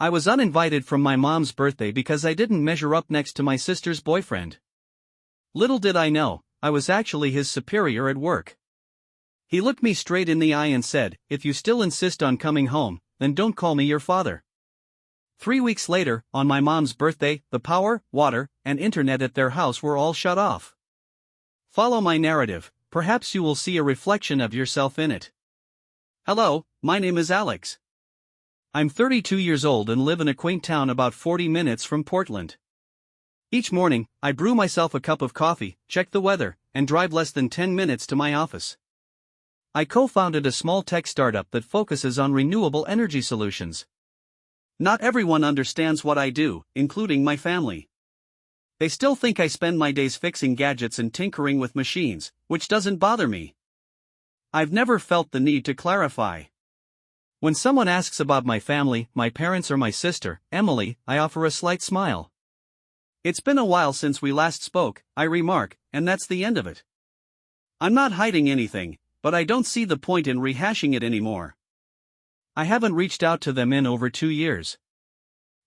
I was uninvited from my mom's birthday because I didn't measure up next to my sister's boyfriend. Little did I know, I was actually his superior at work. He looked me straight in the eye and said, "If you still insist on coming home, then don't call me your father." 3 weeks later, on my mom's birthday, the power, water, and internet at their house were all shut off. Follow my narrative, perhaps you will see a reflection of yourself in it. Hello, my name is Alex. I'm 32 years old and live in a quaint town about 40 minutes from Portland. Each morning, I brew myself a cup of coffee, check the weather, and drive less than 10 minutes to my office. I co-founded a small tech startup that focuses on renewable energy solutions. Not everyone understands what I do, including my family. They still think I spend my days fixing gadgets and tinkering with machines, which doesn't bother me. I've never felt the need to clarify. When someone asks about my family, my parents or my sister, Emily, I offer a slight smile. "It's been a while since we last spoke," I remark, and that's the end of it. I'm not hiding anything, but I don't see the point in rehashing it anymore. I haven't reached out to them in over 2 years.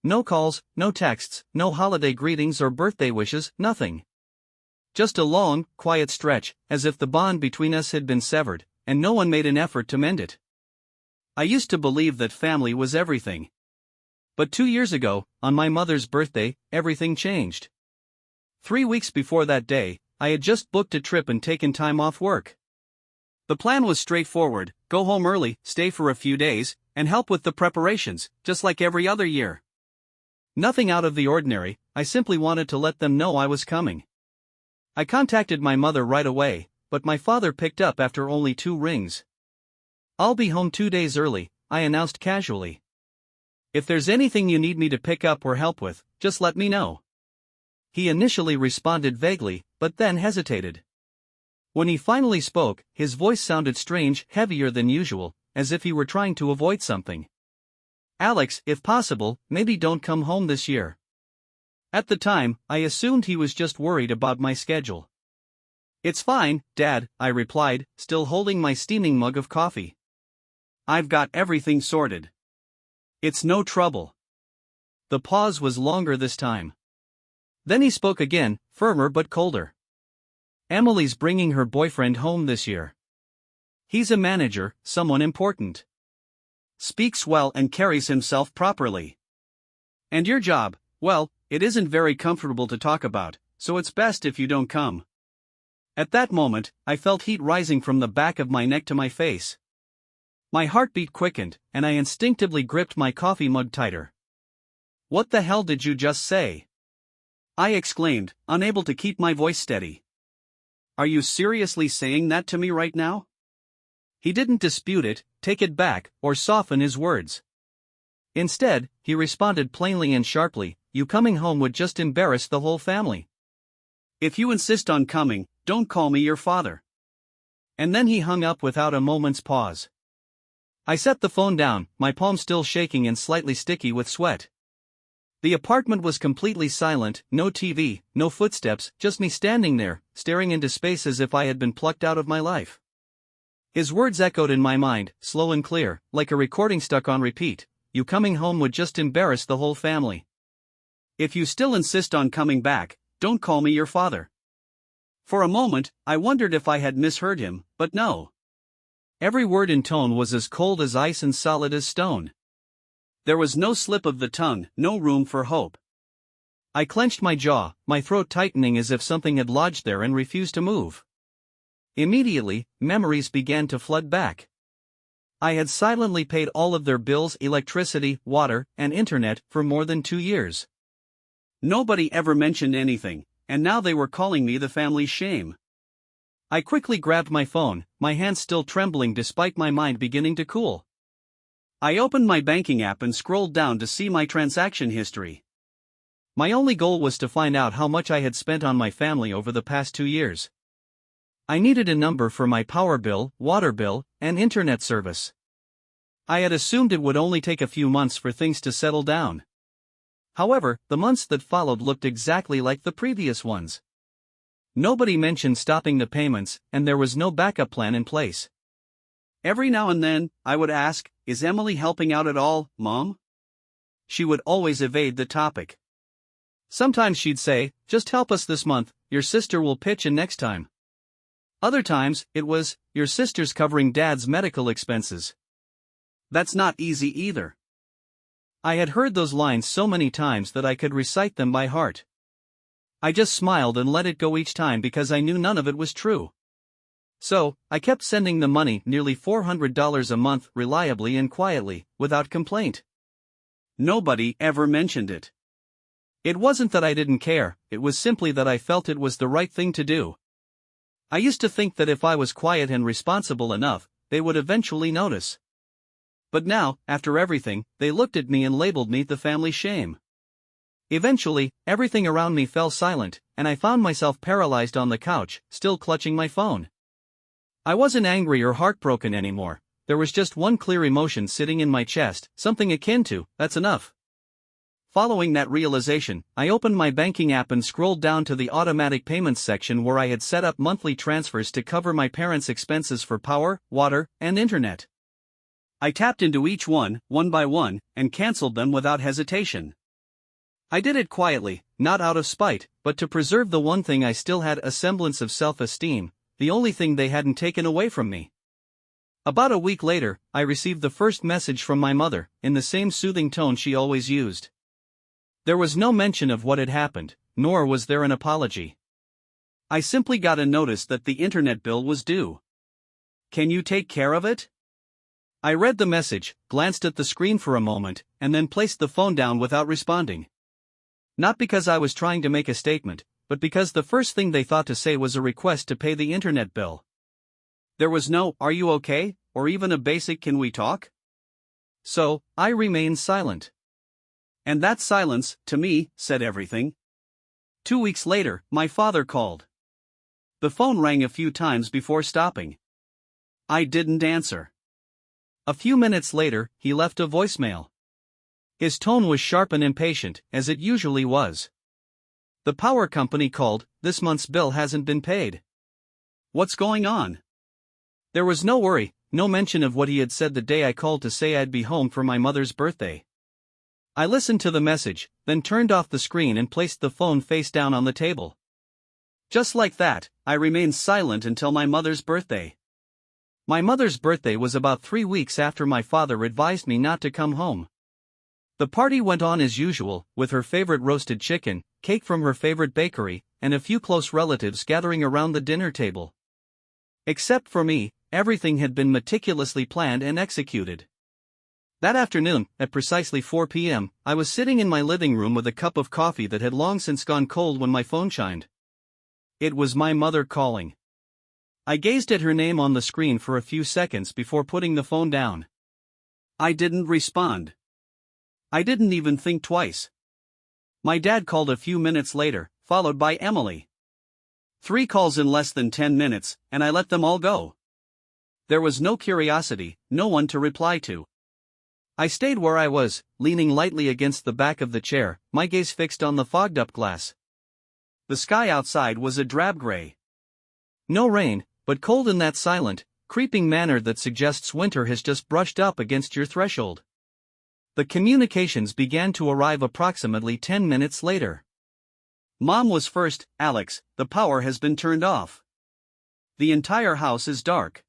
No calls, no texts, no holiday greetings or birthday wishes, nothing. Just a long, quiet stretch, as if the bond between us had been severed, and no one made an effort to mend it. I used to believe that family was everything. But 2 years ago, on my mother's birthday, everything changed. 3 weeks before that day, I had just booked a trip and taken time off work. The plan was straightforward: go home early, stay for a few days, and help with the preparations, just like every other year. Nothing out of the ordinary, I simply wanted to let them know I was coming. I contacted my mother right away, but my father picked up after only 2 rings. "I'll be home 2 days early," I announced casually. "If there's anything you need me to pick up or help with, just let me know." He initially responded vaguely, but then hesitated. When he finally spoke, his voice sounded strange, heavier than usual, as if he were trying to avoid something. "Alex, if possible, maybe don't come home this year." At the time, I assumed he was just worried about my schedule. "It's fine, Dad," I replied, still holding my steaming mug of coffee. "I've got everything sorted. It's no trouble." The pause was longer this time. Then he spoke again, firmer but colder. "Emily's bringing her boyfriend home this year. He's a manager, someone important. Speaks well and carries himself properly. And your job, well, it isn't very comfortable to talk about, so it's best if you don't come." At that moment, I felt heat rising from the back of my neck to my face. My heartbeat quickened, and I instinctively gripped my coffee mug tighter. "What the hell did you just say?" I exclaimed, unable to keep my voice steady. "Are you seriously saying that to me right now?" He didn't dispute it, take it back, or soften his words. Instead, he responded plainly and sharply, "You coming home would just embarrass the whole family. If you insist on coming, don't call me your father." And then he hung up without a moment's pause. I set the phone down, my palm still shaking and slightly sticky with sweat. The apartment was completely silent, no TV, no footsteps, just me standing there, staring into space as if I had been plucked out of my life. His words echoed in my mind, slow and clear, like a recording stuck on repeat. "You coming home would just embarrass the whole family. If you still insist on coming back, don't call me your father." For a moment, I wondered if I had misheard him, but no. Every word and tone was as cold as ice and solid as stone. There was no slip of the tongue, no room for hope. I clenched my jaw, my throat tightening as if something had lodged there and refused to move. Immediately, memories began to flood back. I had silently paid all of their bills, electricity, water, and internet, for more than 2 years. Nobody ever mentioned anything, and now they were calling me the family's shame. I quickly grabbed my phone, my hands still trembling despite my mind beginning to cool. I opened my banking app and scrolled down to see my transaction history. My only goal was to find out how much I had spent on my family over the past 2 years. I needed a number for my power bill, water bill, and internet service. I had assumed it would only take a few months for things to settle down. However, the months that followed looked exactly like the previous ones. Nobody mentioned stopping the payments, and there was no backup plan in place. Every now and then, I would ask, "Is Emily helping out at all, Mom?" she would always evade the topic. Sometimes she'd say, "Just help us this month, your sister will pitch in next time." Other times, it was, "Your sister's covering Dad's medical expenses." That's not easy either. I had heard those lines so many times that I could recite them by heart. I just smiled and let it go each time because I knew none of it was true. So, I kept sending the money, nearly $400 a month, reliably and quietly, without complaint. Nobody ever mentioned it. It wasn't that I didn't care, it was simply that I felt it was the right thing to do. I used to think that if I was quiet and responsible enough, they would eventually notice. But now, after everything, they looked at me and labeled me the family shame. Eventually, everything around me fell silent, and I found myself paralyzed on the couch, still clutching my phone. I wasn't angry or heartbroken anymore, there was just one clear emotion sitting in my chest, something akin to, "That's enough." Following that realization, I opened my banking app and scrolled down to the automatic payments section where I had set up monthly transfers to cover my parents' expenses for power, water, and internet. I tapped into each one by one, and canceled them without hesitation. I did it quietly, not out of spite, but to preserve the one thing I still had a semblance of self-esteem, the only thing they hadn't taken away from me. About a week later, I received the first message from my mother, in the same soothing tone she always used. There was no mention of what had happened, nor was there an apology. I simply got a notice that the internet bill was due. "Can you take care of it?" I read the message, glanced at the screen for a moment, and then placed the phone down without responding. Not because I was trying to make a statement, but because the first thing they thought to say was a request to pay the internet bill. There was no, "Are you okay?" or even a basic "Can we talk?" So, I remained silent. And that silence, to me, said everything. 2 weeks later, my father called. The phone rang a few times before stopping. I didn't answer. A few minutes later, he left a voicemail. His tone was sharp and impatient, as it usually was. "The power company called, this month's bill hasn't been paid." What's going on? There was no worry, no mention of what he had said the day I called to say I'd be home for my mother's birthday. I listened to the message, then turned off the screen and placed the phone face down on the table. Just like that, I remained silent until my mother's birthday. My mother's birthday was about 3 weeks after my father advised me not to come home. The party went on as usual, with her favorite roasted chicken, cake from her favorite bakery, and a few close relatives gathering around the dinner table. Except for me, everything had been meticulously planned and executed. That afternoon, at precisely 4 p.m., I was sitting in my living room with a cup of coffee that had long since gone cold when my phone chimed. It was my mother calling. I gazed at her name on the screen for a few seconds before putting the phone down. I didn't respond. I didn't even think twice. My dad called a few minutes later, followed by Emily. 3 calls in less than 10 minutes, and I let them all go. There was no curiosity, no one to reply to. I stayed where I was, leaning lightly against the back of the chair, my gaze fixed on the fogged-up glass. The sky outside was a drab gray. No rain, but cold in that silent, creeping manner that suggests winter has just brushed up against your threshold. The communications began to arrive approximately 10 minutes later. "Mom was first, Alex, the power has been turned off. The entire house is dark.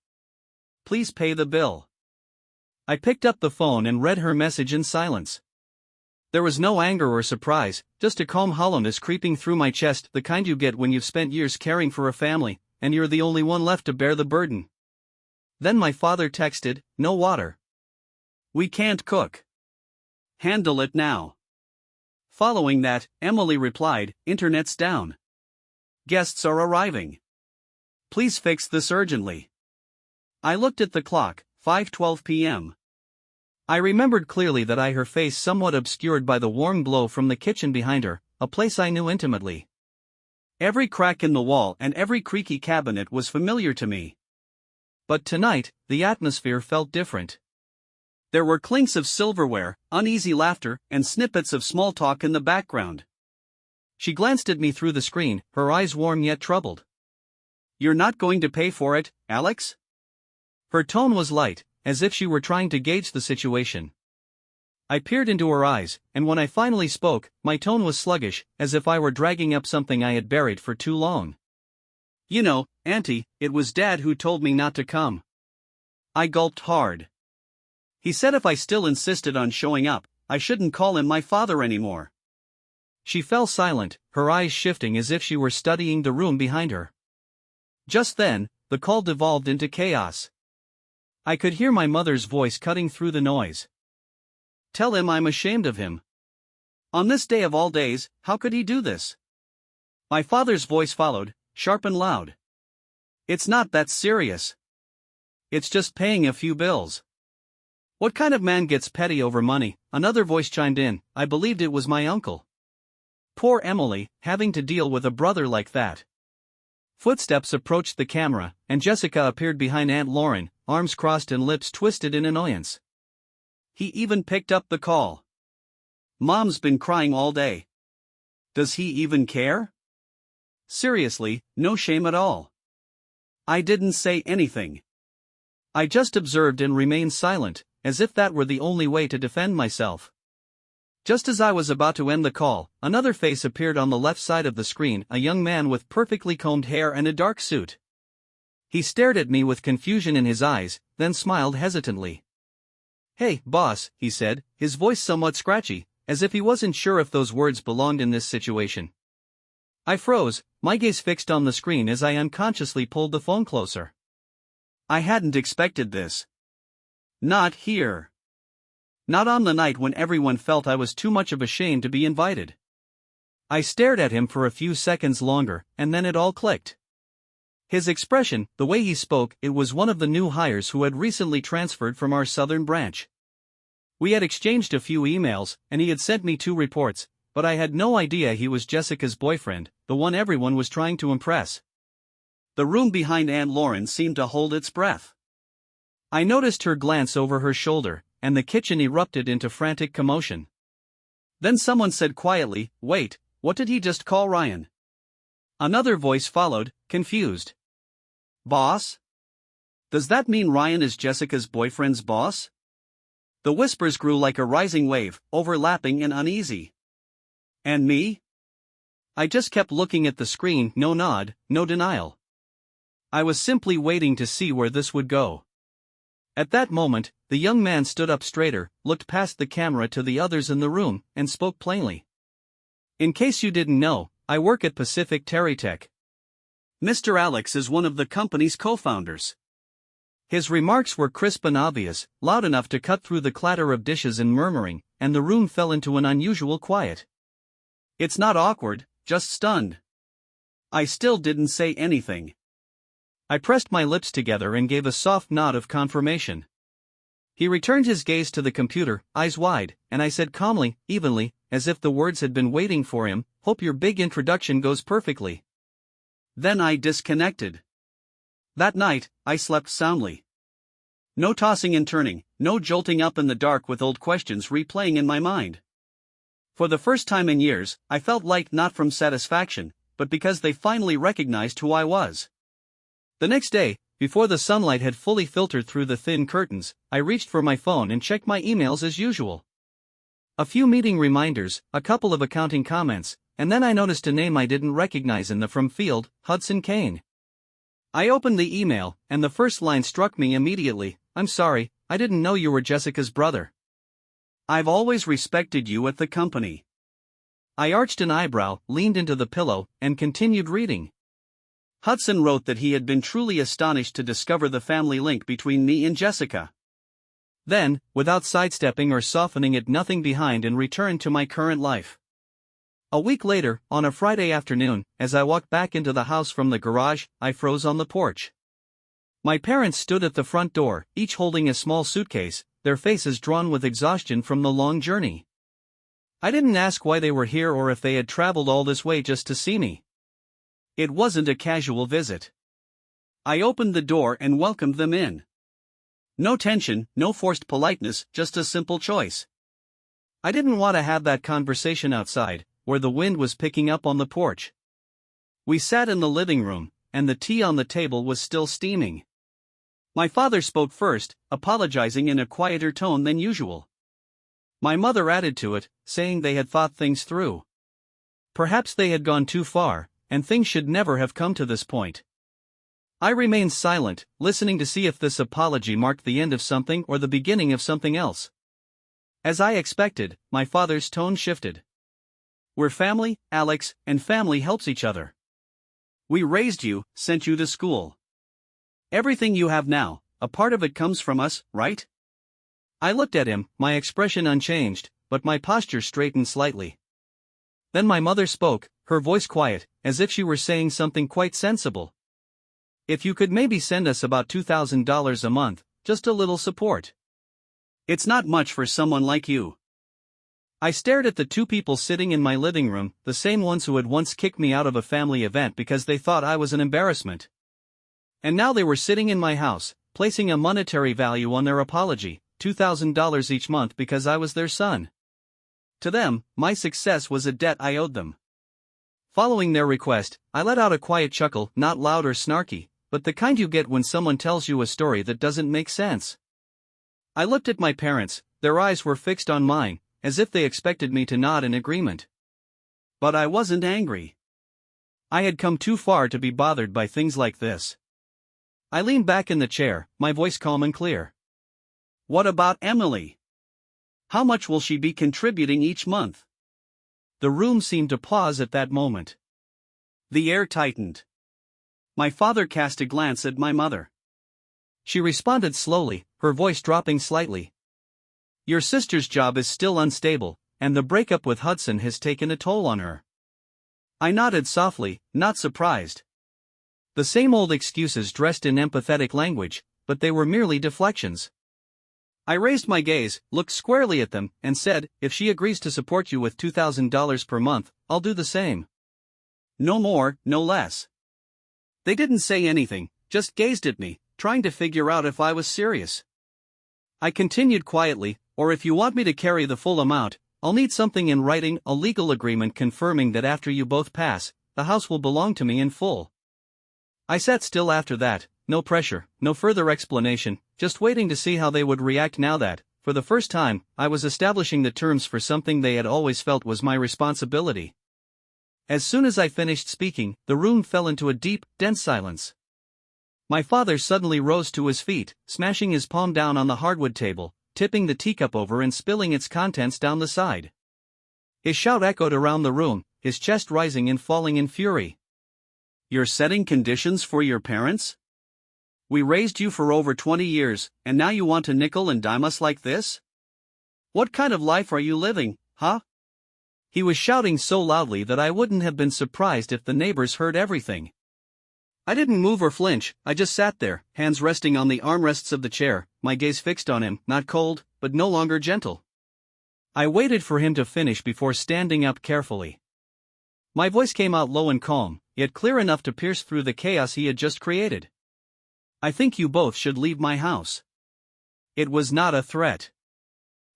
Please pay the bill." I picked up the phone and read her message in silence. There was no anger or surprise, just a calm hollowness creeping through my chest, the kind you get when you've spent years caring for a family, and you're the only one left to bear the burden. Then my father texted, "No water. We can't cook. Handle it now." Following that, Emily replied, "Internet's down. Guests are arriving. Please fix this urgently." I looked at the clock, 5:12 p.m. I remembered clearly that her face somewhat obscured by the warm glow from the kitchen behind her, a place I knew intimately. Every crack in the wall and every creaky cabinet was familiar to me. But tonight, the atmosphere felt different. There were clinks of silverware, uneasy laughter, and snippets of small talk in the background. She glanced at me through the screen, her eyes warm yet troubled. "You're not going to pay for it, Alex?" Her tone was light, as if she were trying to gauge the situation. I peered into her eyes, and when I finally spoke, my tone was sluggish, as if I were dragging up something I had buried for too long. You know, Auntie, it was Dad who told me not to come. I gulped hard. He said if I still insisted on showing up, I shouldn't call him my father anymore. She fell silent, her eyes shifting as if she were studying the room behind her. Just then, the call devolved into chaos. I could hear my mother's voice cutting through the noise. Tell him I'm ashamed of him. On this day of all days, how could he do this? My father's voice followed, sharp and loud. It's not that serious. It's just paying a few bills. What kind of man gets petty over money? Another voice chimed in. I believed it was my uncle. Poor Emily, having to deal with a brother like that. Footsteps approached the camera, and Jessica appeared behind Aunt Lauren, arms crossed and lips twisted in annoyance. He even picked up the call. Mom's been crying all day. Does he even care? Seriously, no shame at all. I didn't say anything. I just observed and remained silent, as if that were the only way to defend myself. Just as I was about to end the call, another face appeared on the left side of the screen, a young man with perfectly combed hair and a dark suit. He stared at me with confusion in his eyes, then smiled hesitantly. Hey, boss, he said, his voice somewhat scratchy, as if he wasn't sure if those words belonged in this situation. I froze, my gaze fixed on the screen as I unconsciously pulled the phone closer. I hadn't expected this. Not here. Not on the night when everyone felt I was too much of a shame to be invited. I stared at him for a few seconds longer, and then it all clicked. His expression, the way he spoke, it was one of the new hires who had recently transferred from our southern branch. We had exchanged a few emails, and he had sent me 2 reports, but I had no idea he was Jessica's boyfriend, the one everyone was trying to impress. The room behind Aunt Lauren seemed to hold its breath. I noticed her glance over her shoulder, and the kitchen erupted into frantic commotion. Then someone said quietly, "Wait, what did he just call Ryan?" Another voice followed, confused. Boss? Does that mean Ryan is Jessica's boyfriend's boss? The whispers grew like a rising wave, overlapping and uneasy. And me? I just kept looking at the screen, no nod, no denial. I was simply waiting to see where this would go. At that moment, the young man stood up straighter, looked past the camera to the others in the room, and spoke plainly. In case you didn't know, I work at Pacific Terrytech. Mr. Alex is one of the company's co-founders. His remarks were crisp and obvious, loud enough to cut through the clatter of dishes and murmuring, and the room fell into an unusual quiet. It's not awkward, just stunned. I still didn't say anything. I pressed my lips together and gave a soft nod of confirmation. He returned his gaze to the computer, eyes wide, and I said calmly, evenly, as if the words had been waiting for him, "Hope your big introduction goes perfectly." Then I disconnected. That night, I slept soundly. No tossing and turning, no jolting up in the dark with old questions replaying in my mind. For the first time in years, I felt light not from satisfaction, but because they finally recognized who I was. The next day, before the sunlight had fully filtered through the thin curtains, I reached for my phone and checked my emails as usual. A few meeting reminders, a couple of accounting comments, and then I noticed a name I didn't recognize in the from field, Hudson Kane. I opened the email, and the first line struck me immediately. "I'm sorry, I didn't know you were Jessica's brother. I've always respected you at the company." I arched an eyebrow, leaned into the pillow, and continued reading. Hudson wrote that he had been truly astonished to discover the family link between me and Jessica. Then, without sidestepping or softening it, nothing behind, and returned to my current life. A week later, on a Friday afternoon, as I walked back into the house from the garage, I froze on the porch. My parents stood at the front door, each holding a small suitcase, their faces drawn with exhaustion from the long journey. I didn't ask why they were here or if they had traveled all this way just to see me. It wasn't a casual visit. I opened the door and welcomed them in. No tension, no forced politeness, just a simple choice. I didn't want to have that conversation outside, where the wind was picking up on the porch. We sat in the living room, and the tea on the table was still steaming. My father spoke first, apologizing in a quieter tone than usual. My mother added to it, saying they had thought things through. Perhaps they had gone too far, and things should never have come to this point. I remained silent, listening to see if this apology marked the end of something or the beginning of something else. As I expected, my father's tone shifted. We're family, Alex, and family helps each other. We raised you, sent you to school. Everything you have now, a part of it comes from us, right? I looked at him, my expression unchanged, but my posture straightened slightly. Then my mother spoke, her voice quiet, as if she were saying something quite sensible. If you could maybe send us about $2,000 a month, just a little support. It's not much for someone like you. I stared at the two people sitting in my living room, the same ones who had once kicked me out of a family event because they thought I was an embarrassment. And now they were sitting in my house, placing a monetary value on their apology, $2,000 each month because I was their son. To them, my success was a debt I owed them. Following their request, I let out a quiet chuckle, not loud or snarky, but the kind you get when someone tells you a story that doesn't make sense. I looked at my parents, their eyes were fixed on mine, as if they expected me to nod in agreement. But I wasn't angry. I had come too far to be bothered by things like this. I leaned back in the chair, my voice calm and clear. What about Emily? How much will she be contributing each month? The room seemed to pause at that moment. The air tightened. My father cast a glance at my mother. She responded slowly, her voice dropping slightly. Your sister's job is still unstable, and the breakup with Hudson has taken a toll on her. I nodded softly, not surprised. The same old excuses dressed in empathetic language, but they were merely deflections. I raised my gaze, looked squarely at them, and said, if she agrees to support you with $2,000 per month, I'll do the same. No more, no less. They didn't say anything, just gazed at me, trying to figure out if I was serious. I continued quietly, or if you want me to carry the full amount, I'll need something in writing, a legal agreement confirming that after you both pass, the house will belong to me in full. I sat still after that, no pressure, no further explanation, just waiting to see how they would react now that, for the first time, I was establishing the terms for something they had always felt was my responsibility. As soon as I finished speaking, the room fell into a deep, dense silence. My father suddenly rose to his feet, smashing his palm down on the hardwood table, tipping the teacup over and spilling its contents down the side. His shout echoed around the room, his chest rising and falling in fury. You're setting conditions for your parents? We raised you for over 20 years, and now you want to nickel and dime us like this? What kind of life are you living, huh? He was shouting so loudly that I wouldn't have been surprised if the neighbors heard everything. I didn't move or flinch, I just sat there, hands resting on the armrests of the chair, my gaze fixed on him, not cold, but no longer gentle. I waited for him to finish before standing up carefully. My voice came out low and calm, yet clear enough to pierce through the chaos he had just created. I think you both should leave my house. It was not a threat.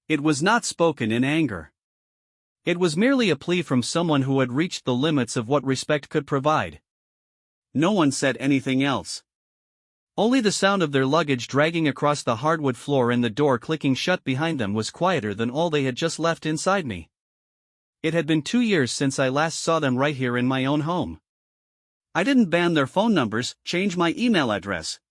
It was not spoken in anger. It was merely a plea from someone who had reached the limits of what respect could provide. No one said anything else. Only the sound of their luggage dragging across the hardwood floor and the door clicking shut behind them was quieter than all they had just left inside me. It had been 2 years since I last saw them right here in my own home. I didn't ban their phone numbers, change my email address.